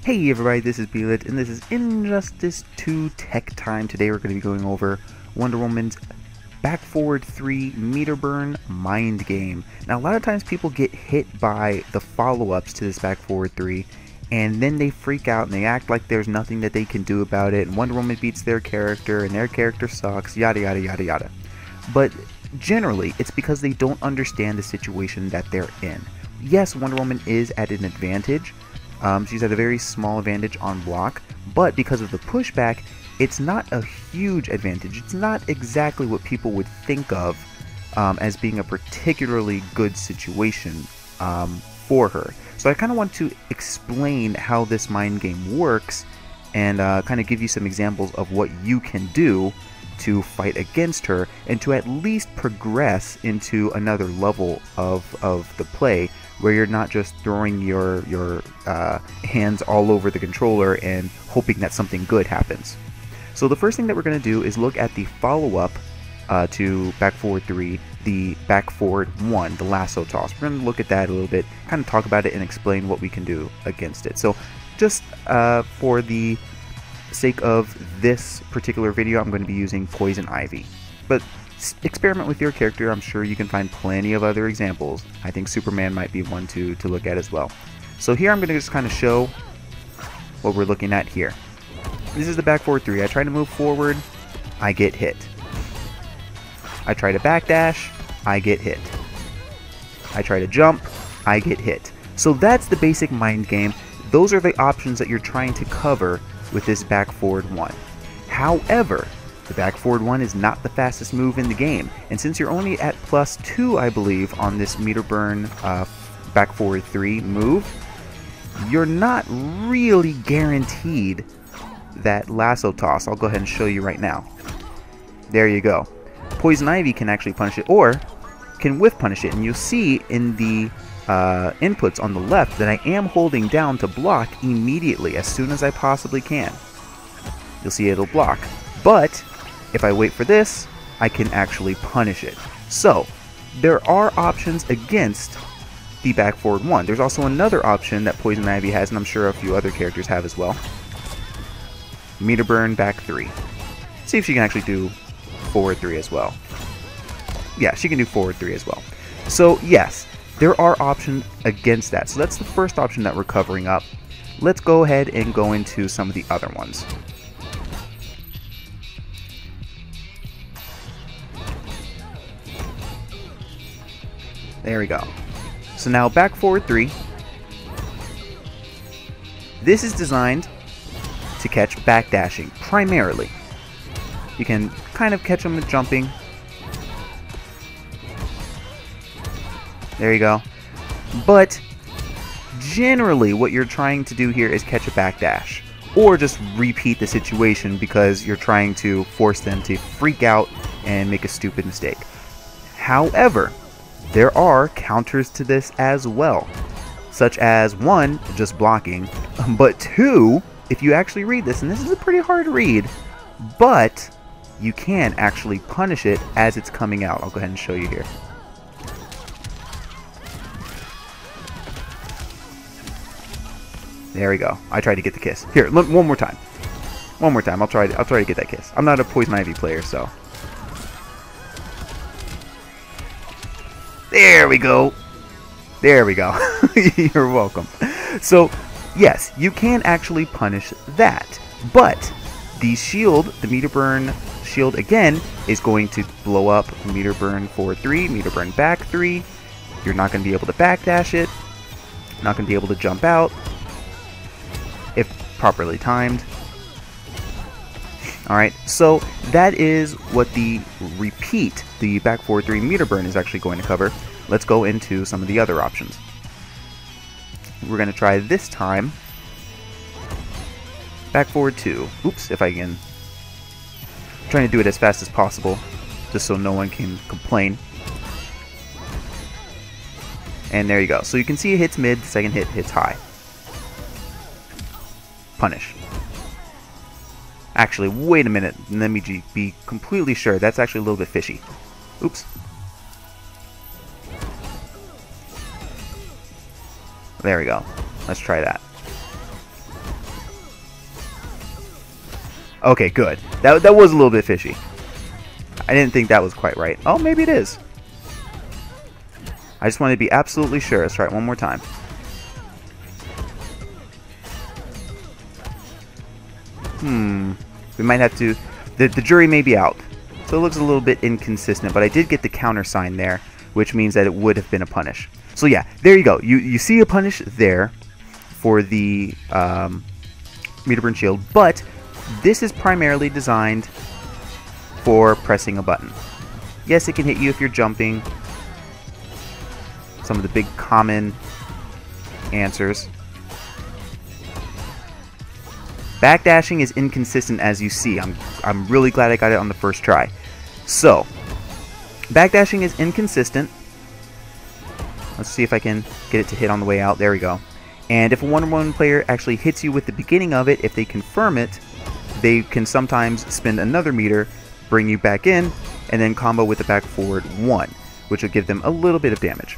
Hey everybody, this is Belit, and this is Injustice 2 Tech Time. Today we're going to be going over Wonder Woman's Back Forward 3 Meter Burn Mind Game. Now a lot of times people get hit by the follow-ups to this Back Forward 3, and then they freak out and they act like there's nothing that they can do about it, and Wonder Woman beats their character, and their character sucks, yada yada yada yada. But generally, it's because they don't understand the situation that they're in. Yes, Wonder Woman is at an advantage. She's at a very small advantage on block, but because of the pushback, it's not a huge advantage. It's not exactly what people would think of as being a particularly good situation for her. So I kind of want to explain how this mind game works and kind of give you some examples of what you can do to fight against her and to at least progress into another level of the play, where you're not just throwing your hands all over the controller and hoping that something good happens. So the first thing that we're going to do is look at the follow-up to Back Forward 3, the Back Forward 1, the lasso toss. We're going to look at that a little bit, kind of talk about it and explain what we can do against it. So just for the sake of this particular video, I'm going to be using Poison Ivy. But experiment with your character. I'm sure you can find plenty of other examples. I think Superman might be one to look at as well. So here I'm going to just kind of show what we're looking at here. This is the Back Forward 3. I try to move forward, I get hit. I try to backdash, I get hit. I try to jump, I get hit. So that's the basic mind game. Those are the options that you're trying to cover with this Back Forward 1. However, the Back Forward 1 is not the fastest move in the game, and since you're only at +2, I believe, on this Meter Burn Back Forward 3 move, you're not really guaranteed that lasso toss. I'll go ahead and show you right now. There you go. Poison Ivy can actually punish it, or can whiff punish it, and you'll see in the inputs on the left that I am holding down to block immediately as soon as I possibly can. You'll see it'll block, but if I wait for this, I can actually punish it. So there are options against the Back Forward 1. There's also another option that Poison Ivy has, and I'm sure a few other characters have as well. Meter Burn Back 3. See if she can actually do Forward 3 as well. Yeah, she can do Forward 3 as well. So yes, there are options against that. So that's the first option that we're covering up. Let's go ahead and go into some of the other ones. There we go. So now Back Forward 3. This is designed to catch backdashing, primarily. You can kind of catch them with jumping. There you go. But generally what you're trying to do here is catch a backdash, or just repeat the situation because you're trying to force them to freak out and make a stupid mistake. However, there are counters to this as well, such as 1, just blocking, but 2, if you actually read this, and this is a pretty hard read, but you can actually punish it as it's coming out. I'll go ahead and show you here. There we go. I tried to get the kiss. Here, one more time. One more time. I'll try to get that kiss. I'm not a Poison Ivy player, so. There we go. There we go. You're welcome. So, yes, you can actually punish that. But the shield, the Meter Burn shield, again, is going to blow up Meter Burn Forward 3, Meter Burn Back 3. You're not going to be able to backdash it. Not going to be able to jump out if properly timed. Alright, so that is what the repeat, the Back Forward 3 Meter Burn is actually going to cover. Let's go into some of the other options. We're going to try this time Back Forward 2. Oops, if I can. I'm trying to do it as fast as possible, just so no one can complain. And there you go. So you can see it hits mid, the second hit hits high. Punish. Actually, wait a minute. Let me be completely sure. That's actually a little bit fishy. Oops. There we go. Let's try that. Okay, good. That was a little bit fishy. I didn't think that was quite right. Oh, maybe it is. I just wanted to be absolutely sure. Let's try it one more time. We might have to... The jury may be out. So it looks a little bit inconsistent, but I did get the counter sign there, which means that it would have been a punish. So yeah, there you go. You see a punish there for the meter burn shield, but this is primarily designed for pressing a button. Yes, it can hit you if you're jumping. Some of the big common answers. Backdashing is inconsistent, as you see. I'm really glad I got it on the first try. So, backdashing is inconsistent. Let's see if I can get it to hit on the way out. There we go. And if a Wonder Woman player actually hits you with the beginning of it, if they confirm it, they can sometimes spend another meter, bring you back in, and then combo with the back forward 1, which will give them a little bit of damage.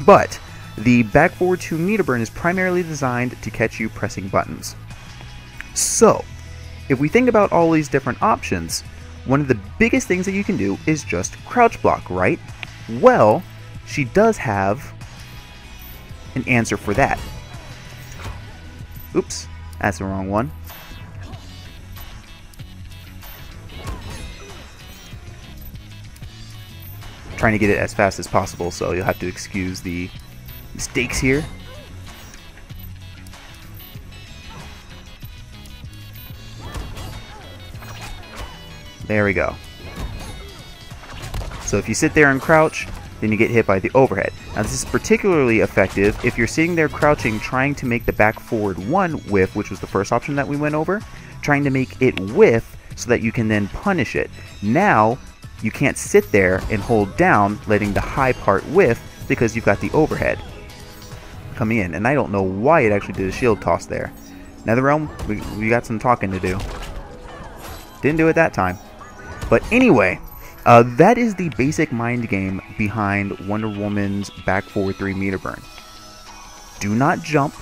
But the back forward 2 meter burn is primarily designed to catch you pressing buttons. So, if we think about all these different options, one of the biggest things that you can do is just crouch block, right? Well, she does have an answer for that. Oops, that's the wrong one. Trying to get it as fast as possible, so you'll have to excuse the mistakes here. There we go. So if you sit there and crouch, then you get hit by the overhead. Now this is particularly effective if you're sitting there crouching trying to make the back forward 1 whiff, which was the first option that we went over, trying to make it whiff so that you can then punish it. Now you can't sit there and hold down letting the high part whiff because you've got the overhead coming in, and I don't know why it actually did a shield toss there. NetherRealm, we got some talking to do. Didn't do it that time. But anyway, that is the basic mind game behind Wonder Woman's back forward 3 meter burn. Do not jump.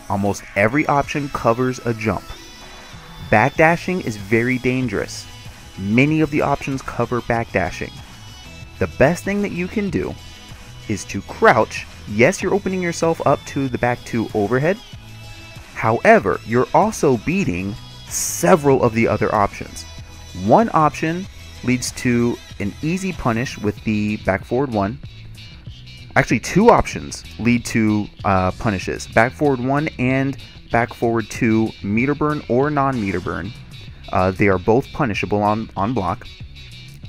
Almost every option covers a jump. Backdashing is very dangerous. Many of the options cover backdashing. The best thing that you can do is to crouch. Yes, you're opening yourself up to the back 2 overhead. However, you're also beating several of the other options. One option leads to an easy punish with the back forward 1. Actually, 2 options lead to punishes. Back forward 1 and back forward 2 meter burn or non-meter burn. They are both punishable on block.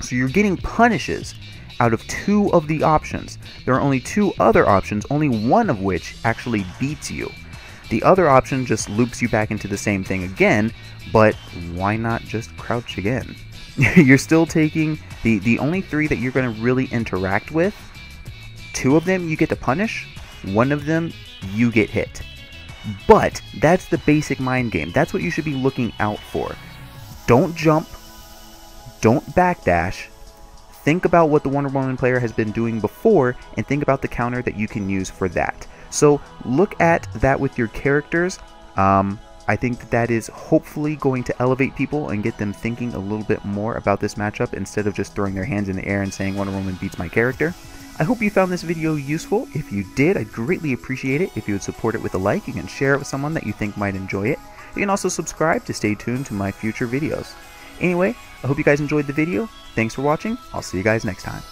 So you're getting punishes out of 2 of the options. There are only 2 other options, only one of which actually beats you. The other option just loops you back into the same thing again, but why not just crouch again? You're still taking the only 3 that you're going to really interact with. 2 of them you get to punish, 1 of them you get hit. But that's the basic mind game. That's what you should be looking out for. Don't jump, don't backdash. Think about what the Wonder Woman player has been doing before and think about the counter that you can use for that. So look at that with your characters. I think that is hopefully going to elevate people and get them thinking a little bit more about this matchup instead of just throwing their hands in the air and saying Wonder Woman beats my character. I hope you found this video useful. If you did, I'd greatly appreciate it if you would support it with a like. You can share it with someone that you think might enjoy it. You can also subscribe to stay tuned to my future videos. Anyway, I hope you guys enjoyed the video. Thanks for watching. I'll see you guys next time.